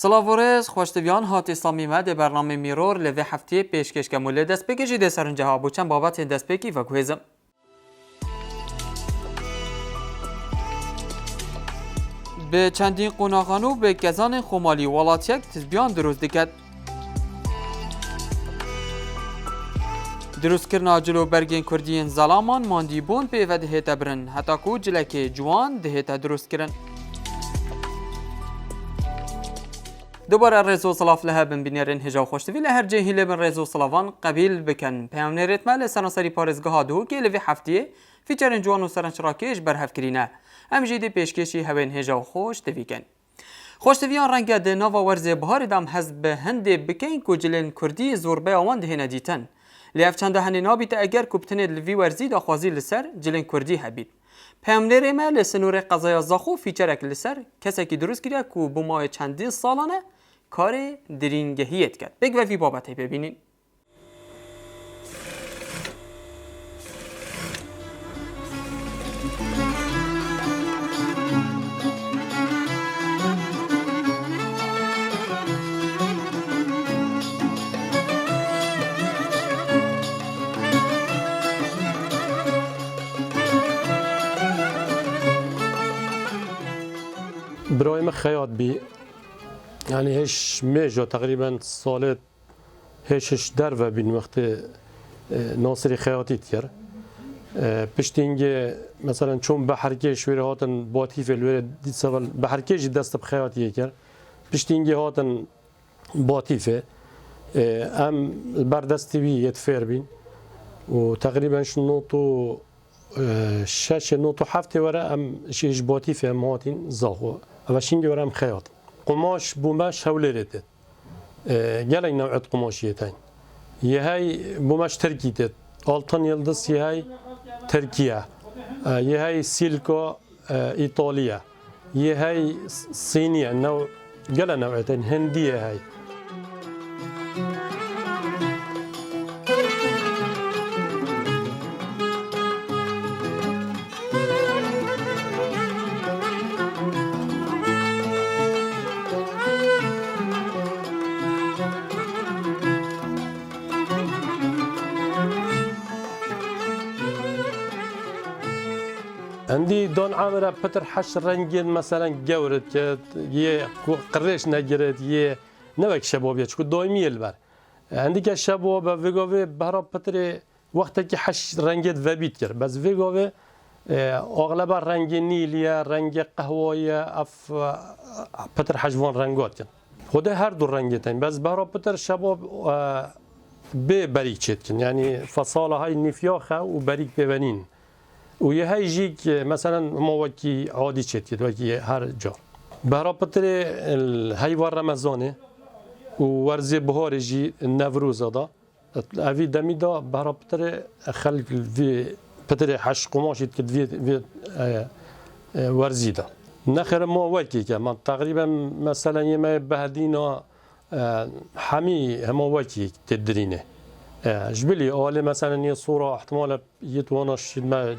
سلاورز خوشتویان هات اسلامی مد برنامه میرور لوی هفته پیشکش که مول دست بگیری ده سرنجه ها بوچن بابت دست بگی و گویزم. به چندین قوناغانو به گزان خمالی ولاتیک تزبیان دروز دکد. دروز کرنا جلو برگین کردین زلامان ماندی بون به و دهیت برن حتی کو جلک جوان دهیت دروز کرن. دوباره رزو صلاف لها بن بنیرین هجا خوشتوی لهر جهی لبن رزو صلافان قبیل بکن پیامنیرت مال سراسری پارزگاه دو که لوی هفته فیچرن جوان و سرنشراکش برهف کرینه ام جدی پیشکشی هون هجا خوشتوی کن خوشتویان رنگ ده نوا ورز بهار دام حزب هنده بکن کجلن کردی زوربه آوان ده ندیتن لیف چند هنی نابیت اگر کبتنه لوی ورزی دا خوازی لسر جلن کردی هبید پیامنیر مال سنور قضای زاخو فیچرک لسر کسی که درست کرده کو بمای چندین سالانه کار درینگهیت کرد. بگ و فی بابتی ببینین. برایم خیاط بی يعني هش ميجا تقريبا صالت هش درفة بين وقت ناصري خياطي تير بشتينجي مثلا چون بحركيش وير هاتن باتيف الوير دي سوال بحركيش دست بخياطي كر بشتينجي هاتن باتيفه ام البردستي بي يتفير بين وتقريبا شنوطو شاشه نوطو حفته ورا ام شيش باتيفه ام هاتين زاخو اوشينجي ورا ام خياط قماش بوماش هولرته گله نوع قماشیتن یه های بوماش ترکیته آلتان یلدز یه های ترکیه یه های سیلکو ایتالیا یه های صینیه نوع گله نوعتن هندیه های عندي دون عامرة بتر حش رنجين مثلا جورد كت يه قريش نجرد يه نوك شبابية شو دايمي البر عندي كشباب فيجوفي بهرا بتر وقت كي حش رنجت وبيت كر بس فيجوفي أغلب الرنج نيليا رنج قهوية أف بتر حجوان رنجات كن خده هر دو رنجتين بس بهرا بتر شباب ببريك كن يعني فصالة هاي نفياخة وبريك ببنين ویه های جیک مثلا ما وکی عادی چیت وکی هر جا برای پتر هیوار رمضانه و ورزی بهار جی نوروز دا اوی دمی دا برای پتر خلق وی پتر حش قماشید که وی ورزی دا نخیر ما وکی که من تقریبا مثلا یه ما بهدینا همی هما وکی تدرینه جبلي أولي مثلا هي صورة احتمال يتوانش ما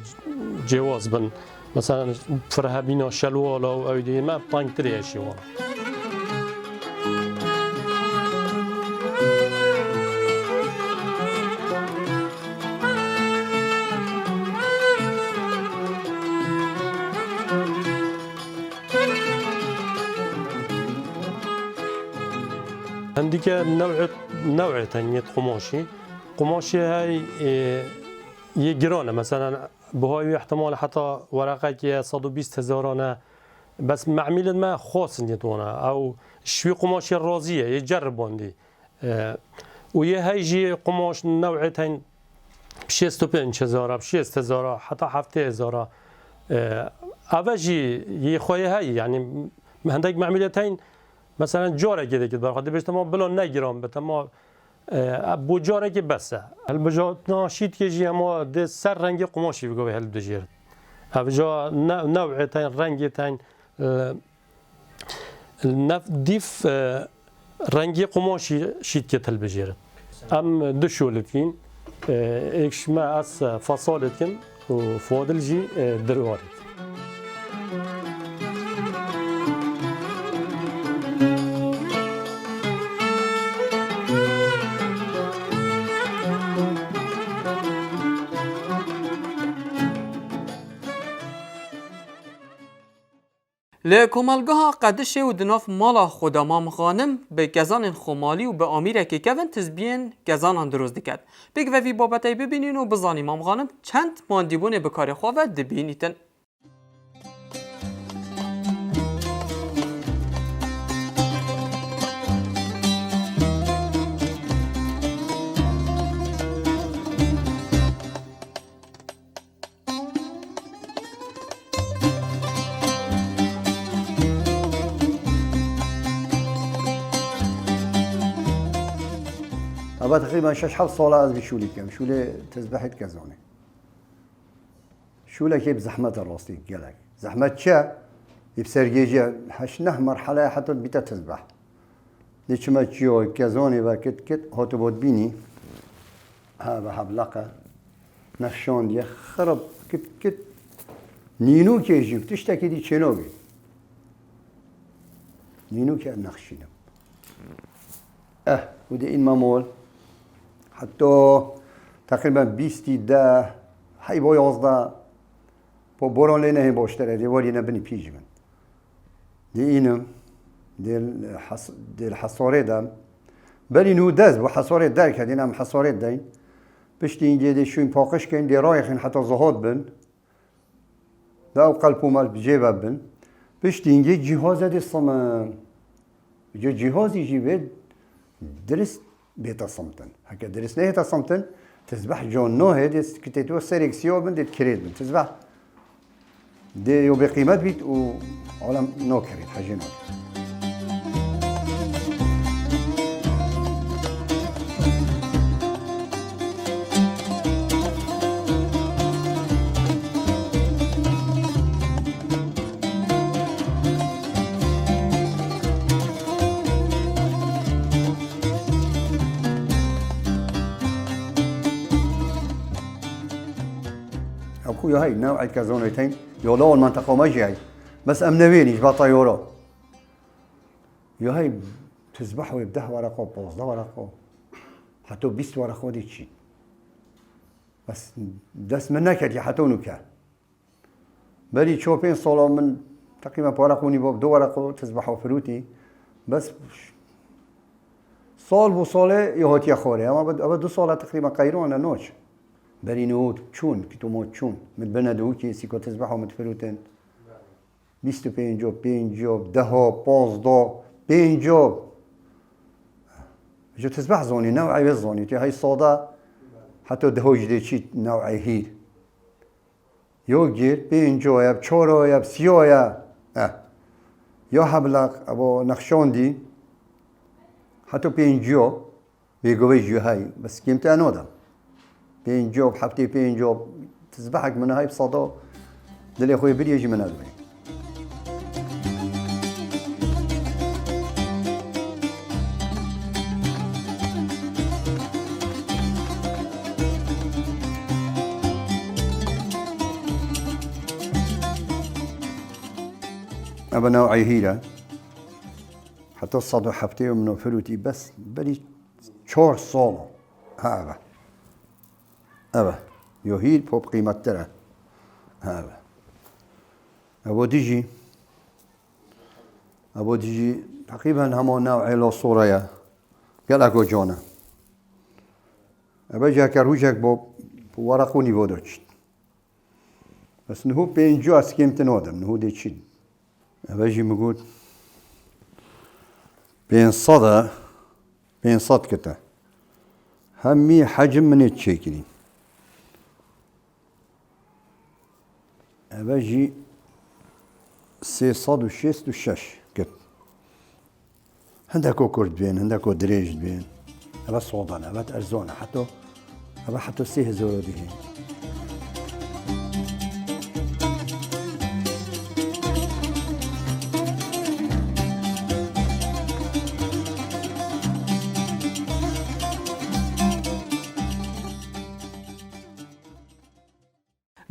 جواز بن مثلا فرهابينا شلوالا أو دي ما بطانك تري شيء وانا عندك نوع تانية قماشي هاي يجرونه مثلا بهاي احتمال حتى ورقه كي 120,000 بس معميل ما خاص نيتونا او شوي قماشي الرازيه يجربون دي ويا هاي جي قماش نوعتين ب 65,000 ب 6,000 حتى 7,000 اوجي يخوي هاي يعني عندك معميلتين مثلا جاره كده برخاطر بيش تمام بلا نگرام بتما بو جاره که بسه البجا ناشید که جی اما ده سر رنگ قماشی بگوی هل بجیرد البجا نوع تین رنگ تین دیف رنگ قماشی شید که هل بجیرد ام دو شولتین ایکش ما از فصالتین و فادل جی دروارد لکومالگاه قدش و دناف مالا خدا مام خانم به گزان خمالی و به آمیر که کون تزبین گزان اندروز دکد. بگ و وی بابتای ببینین و بزانی مام خانم چند ماندیبون به کار خواه دبینیتن. أبا تقريبا 6-7 ساله از بشولی کم شوله تذبحت كزانه شوله كيف زحمة الراستي قالك زحمة شا يبسرجيجا 8 مرحلة حتى بيتا تذبح ليش ما تشيو كزانه وكت كت هاتو بود بيني هذا حبلقة نخشان دي خرب كت كت نينو كيجي تشتكي دي شنوبي نينو كي نخشينم ودي این مامول حتی تقریبا 20 ده هی با 11 با بران لینه هم باشتره دیواری نبنی پیش من دی اینم دی حصاره دم بلی نو دز و حصاره در کردین هم حصاره دین پشتی اینجا دی شوین پاکش کن دی رایخین حتی زهاد بن دا او قلب و مال بجیب بن پشتی اینجا جهاز دی صمم جهازی جیبه درس بيتا صمتن هكا درس نهيتا صمتن تسبح جون نو هيد كتيتو سيليكسيون من ديت كريد من تسبح دي يو بقيمات بيت و عالم نو كريد حاجه نو أخويا هاي نوع كازونيتين يولو المنطقة ما جاي بس أمنوين يجبا طيورة يا هاي تذبحوا يبده ورقة بوز ورقة حتى 20 ورقة دي تشي بس دس منك يا حتى نكا بلي تشوفين صولو من تقريبا ورقوني بوب 2 ورقة تذبحوا فروتي بس صول بصولة يهوت يا خوري أما أبد 2 صولة تقريبا قيرون أنا نوش بری نوت چون که موت چون مت بندو که سیکو تذبح و متفروتن 25 جوب 5 جوب 10 15 5 جوب جو تذبح زوني نوعي بالزوني تي هاي صودا حتى دهو جديد شي نوعي هيد يوجير 5 جو يا 4 يا 3 يا يا حبلق ابو نقشوندي حتى 5 جو بيقوي جو هاي بس كيمتى انودا 5 جوب حفتي 5 جوب تذبحك من هاي بصدى دل يا اخوي بدي يجي من هذا أبا نوعي هيلا حتى الصدى حفتي ومنو فلوتي بس بلي 4 صالة هذا أبا يهيل بوب قيمة ترى هذا أبو ديجي تقريبا همو نوعي لو صوريا قال أكو جونا أبا جا كروجك بوب ورقوني بودرش بس نهو بين جو أسكيم تنودم نهو دي تشيد أبا جي مقول بين صد كتا همي حجم من التشيكلين أباجي 366 كت هندكو كرد بين هندكو دريج بين أبا صودان أبا أرزونا حتى سيه زورو ديه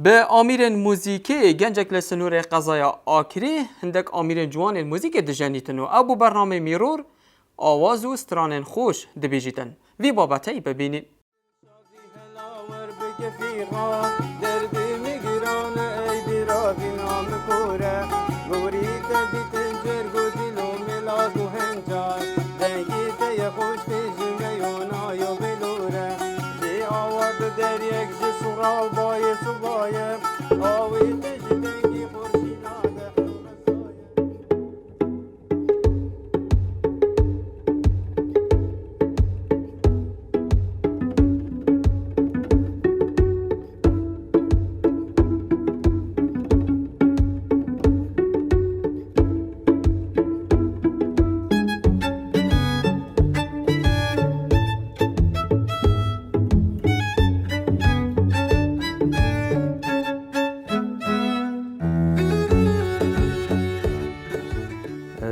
به آمیر موزیکی گنجک لسنور قضایا آکری هندک آمیر جوان موزیک دجانیتنو ابو برنامه میرور آواز و استران خوش دبیجیتن وی بابتی ببینید درد میگیران ای دیرا بینام کوره گوری تبی تنجر گودی لو ملاک و هنجار دنگی تی خوش تجمه یونا یو بلوره جی آواد دریک جی سورا بای سبایه آوی تج دنگی خورشی ناده حرم سایه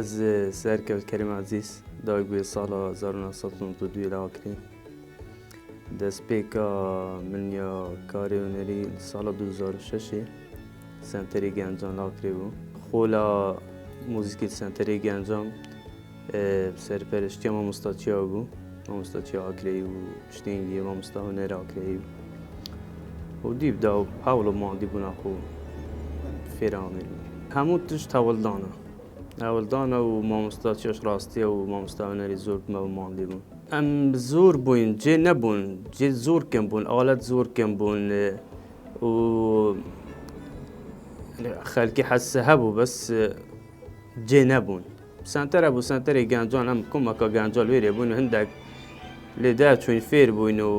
از سرکل کریم عزیز دایگوی سال 1992 لاکری دست پیکا من یا کاری و نری سال 2006 سنتری گنجان لاکری بود خولا موزیکی سنتری گنجان سرپرشتی ما مستاتیا بود ما مستاتیا آکری و شتینگی ما مستاهنر آکری و دیب داو حاولو ما دیبونا خو فیرامیر همون توش تولدانه اولدان و مامۆستاچیش ڕاستیە و مامۆستاوەنەری زۆر بمە ماندی بوون ئەم زۆر بووین جێ نەبوون جێ زۆر کەم بوون ئالەت زۆر کەم بوون و خەلکی حەسە هەبوو بەس جێ نەبوون سنتەرە بوو سنتەری گەنجان ئەم کومەکە گەنجال وێرێ بوون و هەندێک لێدا چوین فێر بووین و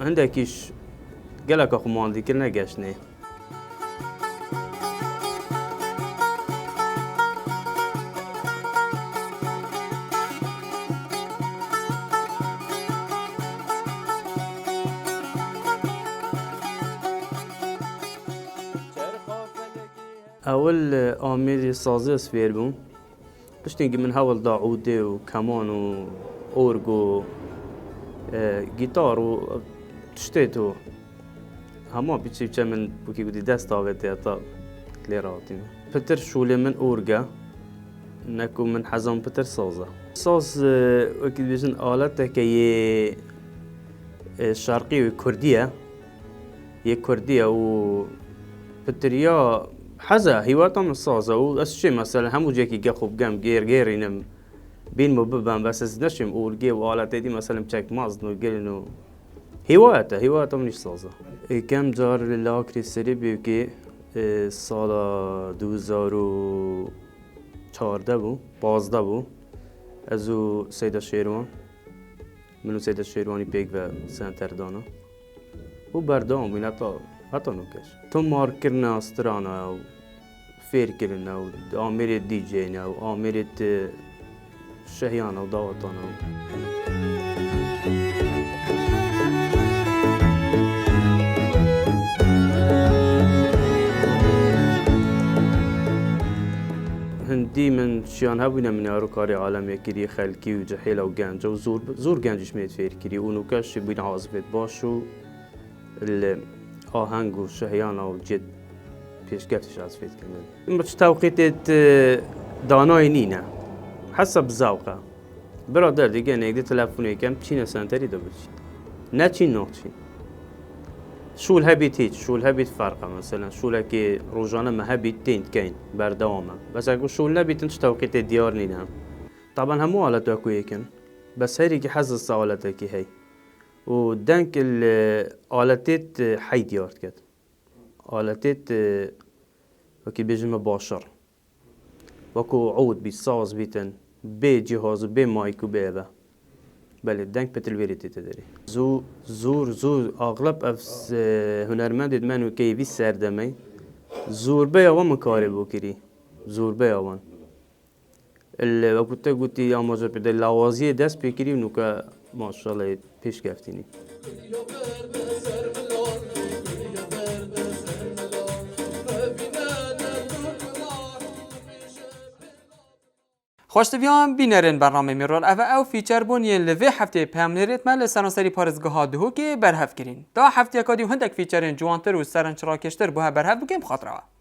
هەندێکیش گەلەکە خو ماندیکرد نەگەشتنێ اول آمیر سازی سفیر بوم پشتینگی من هول دا عوده و کمان و ارگ و گیتار و تشتیتو همه بیچی بچه من بوکی گودی دست آویده تا لیراتیم پتر شوله من ارگه نکو من حزام پتر سازه ساز وکی بیشن آلته که یه شرقی و کردیه یه کردیه و پتریا حزا هیواتم سازه و از چی مثلا همو جایی که گه خوب گم گیر اینم بین مو ببن بس از نشیم اورگی و آلته دی مثلا بچک مازن و گلنو هیواتم نیش سازه کم جار لاکری سری بیو که سال 2014 بو 15 بو ازو سیدا شیروان منو سیدا شیروانی پیک و سنتر دانا و بردام بین حتی نوکش تو مار کرنا استرانا و فیر کرنا و آمیرت دی جینا و آمیرت شهیانا و داوتانا هندی من شیان هبونا من یارو کاری عالم یکیری خلکی و جحیل و گنج و زور گنجش میت فیر کری و نوکش بین عازفت باشو آهنگ و شهیان و جد پیشگفتش از فید کنه بچه توقیت دانای نینه حسب ذوقه برادر دیگه نگه تلفنی کم چین سنتری دو بچی نه چین نه چین شول هبیت هیچ شول هبیت فرقه مثلا شوله که روزانه ما هبیت تینت کین بردوامه بس اگه شول نبیت انش توقیت دیار نینه طبعا همو حالتو اکو یکن بس هیری که حس السوالته که هی و دنك الآلتات حيد يارد كده آلتات وكي بيجي مباشر وكو عود بيصاص بيتن بي جهاز بي مايك وبيبا بله دنك بتلويرتي تدري زور اغلب افس هنرمند منو كيفي سردمي زور بيا ومكارب وكري زور بيا وان وقت قلت يا ماجر بده لوازيه دست بكري ونوكا ما شاء الله پیش گفتینی خوشتویان بینرین برنامه میرون او فیچر بون یه لوی هفته پیامنیت مال سرانسری پارێزگەها دهو که برهف کرین دا هفته کادی هندک فیچرین جوانتر و سرنچراکشتر بوها برهف بگیم خاطره